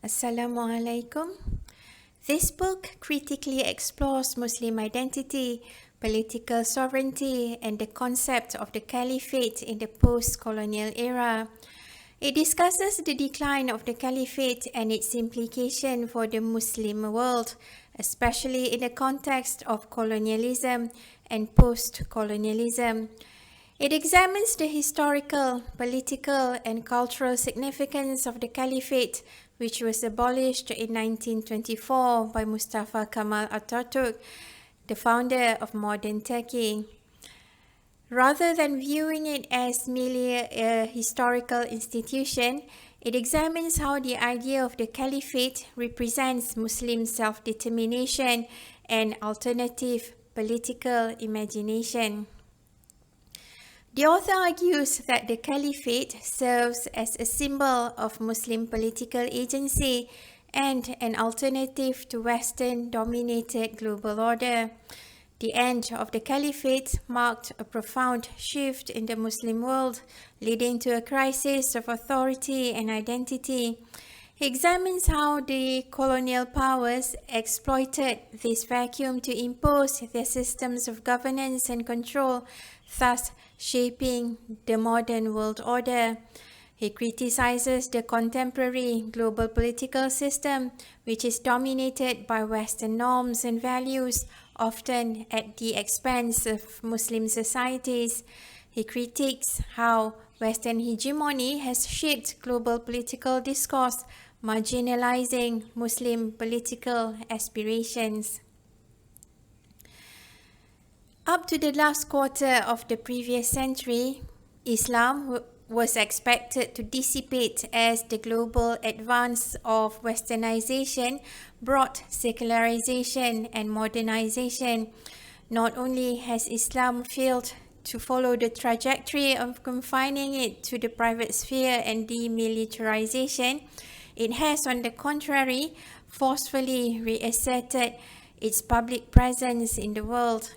Assalamualaikum. This book critically explores Muslim identity, political sovereignty, and the concept of the Caliphate in the post-colonial era. It discusses the decline of the Caliphate and its implication for the Muslim world, especially in the context of colonialism and post-colonialism. It examines the historical, political, and cultural significance of the Caliphate, which was abolished in 1924 by Mustafa Kemal Atatürk, the founder of modern Turkey. Rather than viewing it as merely a historical institution, it examines how the idea of the Caliphate represents Muslim self-determination and alternative political imagination. The author argues that the Caliphate serves as a symbol of Muslim political agency and an alternative to Western-dominated global order. The end of the Caliphate marked a profound shift in the Muslim world, leading to a crisis of authority and identity. He examines how the colonial powers exploited this vacuum to impose their systems of governance and control, thus shaping the modern world order. He criticizes the contemporary global political system, which is dominated by Western norms and values, often at the expense of Muslim societies. He critiques how Western hegemony has shaped global political discourse, marginalizing Muslim political aspirations. Up to the last quarter of the previous century, Islam was expected to dissipate as the global advance of westernization brought secularization and modernization. Not only has Islam failed to follow the trajectory of confining it to the private sphere and demilitarization, it has, on the contrary, forcefully reasserted its public presence in the world.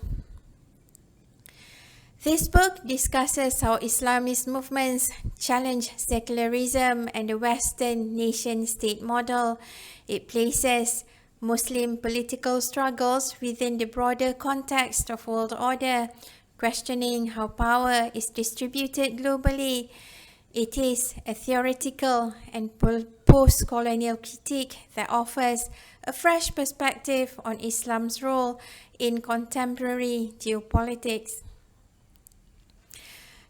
This book discusses how Islamist movements challenge secularism and the Western nation-state model. It places Muslim political struggles within the broader context of world order, questioning how power is distributed globally. It is a theoretical and post-colonial critique that offers a fresh perspective on Islam's role in contemporary geopolitics.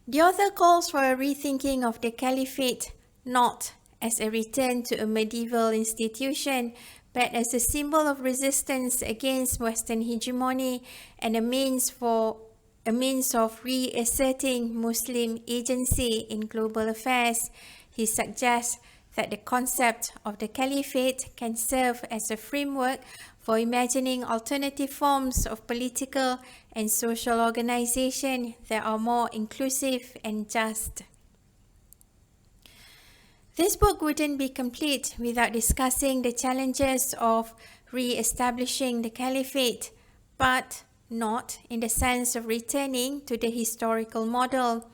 The author calls for a rethinking of the Caliphate not as a return to a medieval institution, but as a symbol of resistance against Western hegemony and a means of reasserting Muslim agency in global affairs. He suggests that the concept of the Caliphate can serve as a framework for imagining alternative forms of political and social organization that are more inclusive and just. This book wouldn't be complete without discussing the challenges of re-establishing the Caliphate, but not in the sense of returning to the historical model.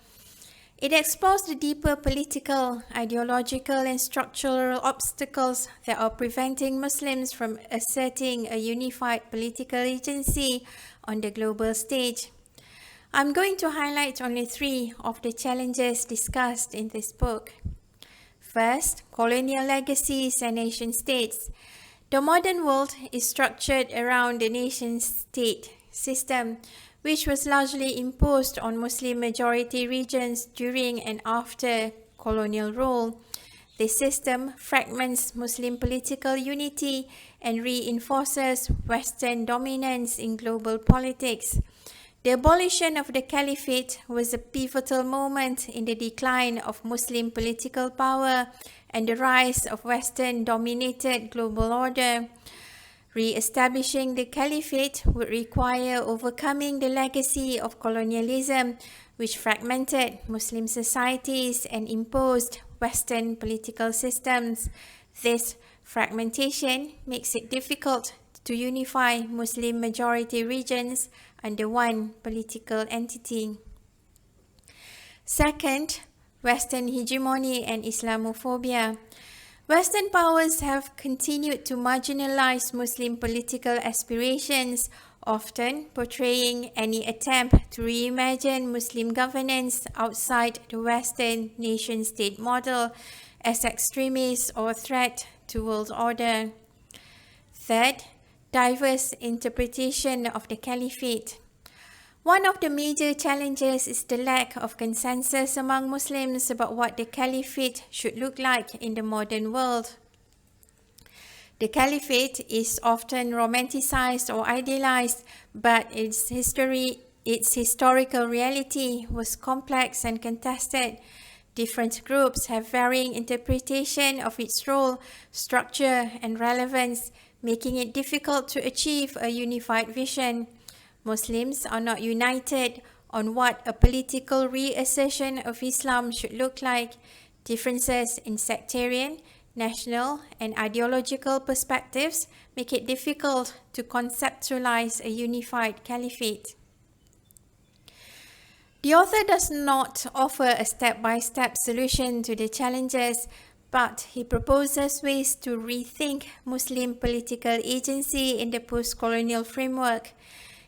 It explores the deeper political, ideological, and structural obstacles that are preventing Muslims from asserting a unified political agency on the global stage. I'm going to highlight only 3 of the challenges discussed in this book. First, colonial legacies and nation-states. The modern world is structured around the nation-state system, which was largely imposed on Muslim-majority regions during and after colonial rule. This system fragments Muslim political unity and reinforces Western dominance in global politics. The abolition of the Caliphate was a pivotal moment in the decline of Muslim political power and the rise of Western-dominated global order. Re-establishing the Caliphate would require overcoming the legacy of colonialism, which fragmented Muslim societies and imposed Western political systems. This fragmentation makes it difficult to unify Muslim-majority regions under one political entity. Second, Western hegemony and Islamophobia. Western powers have continued to marginalize Muslim political aspirations, often portraying any attempt to reimagine Muslim governance outside the Western nation-state model as extremist or a threat to world order. Third, diverse interpretation of the Caliphate. One of the major challenges is the lack of consensus among Muslims about what the Caliphate should look like in the modern world. The Caliphate is often romanticized or idealized, but its historical reality was complex and contested. Different groups have varying interpretation of its role, structure, and relevance, making it difficult to achieve a unified vision. Muslims are not united on what a political reassertion of Islam should look like. Differences in sectarian, national, and ideological perspectives make it difficult to conceptualize a unified caliphate. The author does not offer a step-by-step solution to the challenges, but he proposes ways to rethink Muslim political agency in the post-colonial framework.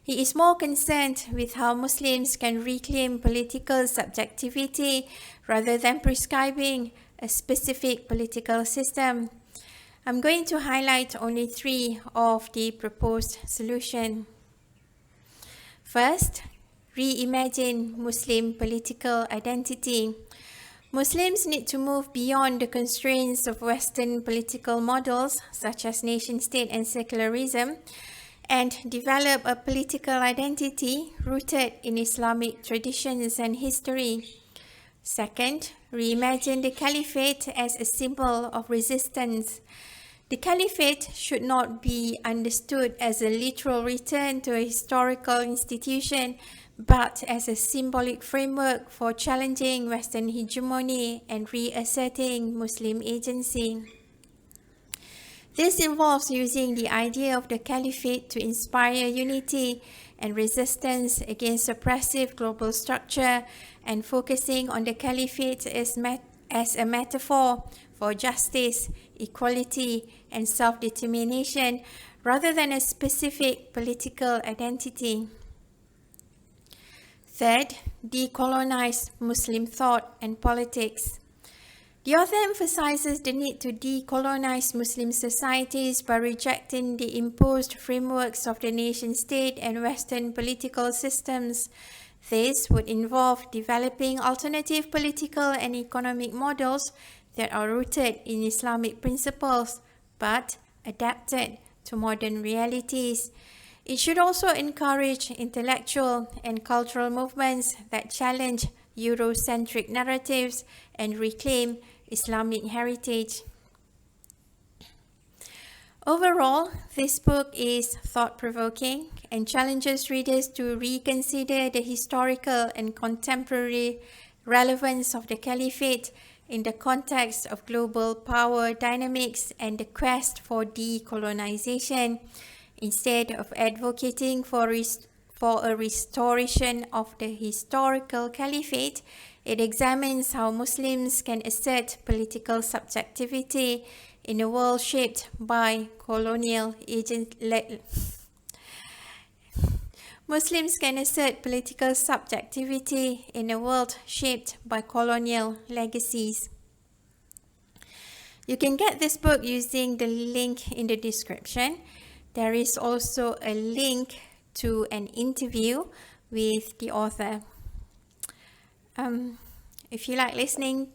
He is more concerned with how Muslims can reclaim political subjectivity rather than prescribing a specific political system. I'm going to highlight only 3 of the proposed solutions. First, reimagine Muslim political identity. Muslims need to move beyond the constraints of Western political models such as nation-state and secularism and develop a political identity rooted in Islamic traditions and history. Second, reimagine the Caliphate as a symbol of resistance. The Caliphate should not be understood as a literal return to a historical institution, but as a symbolic framework for challenging Western hegemony and reasserting Muslim agency. This involves using the idea of the Caliphate to inspire unity and resistance against oppressive global structure and focusing on the Caliphate as a metaphor for justice, equality, and self-determination rather than a specific political identity. Third, decolonize Muslim thought and politics. The author emphasizes the need to decolonize Muslim societies by rejecting the imposed frameworks of the nation-state and Western political systems. This would involve developing alternative political and economic models that are rooted in Islamic principles but adapted to modern realities. It should also encourage intellectual and cultural movements that challenge Eurocentric narratives and reclaim Islamic heritage. Overall, this book is thought-provoking and challenges readers to reconsider the historical and contemporary relevance of the Caliphate in the context of global power dynamics and the quest for decolonization. Instead of advocating for a restoration of the historical Caliphate, it examines how Muslims can assert political subjectivity in a world shaped by colonial Muslims can assert political subjectivity in a world shaped by colonial legacies. You can get this book using the link in the description. There is also a link to an interview with the author. If you like listening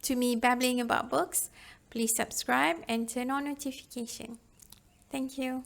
to me babbling about books, please subscribe and turn on notification. Thank you.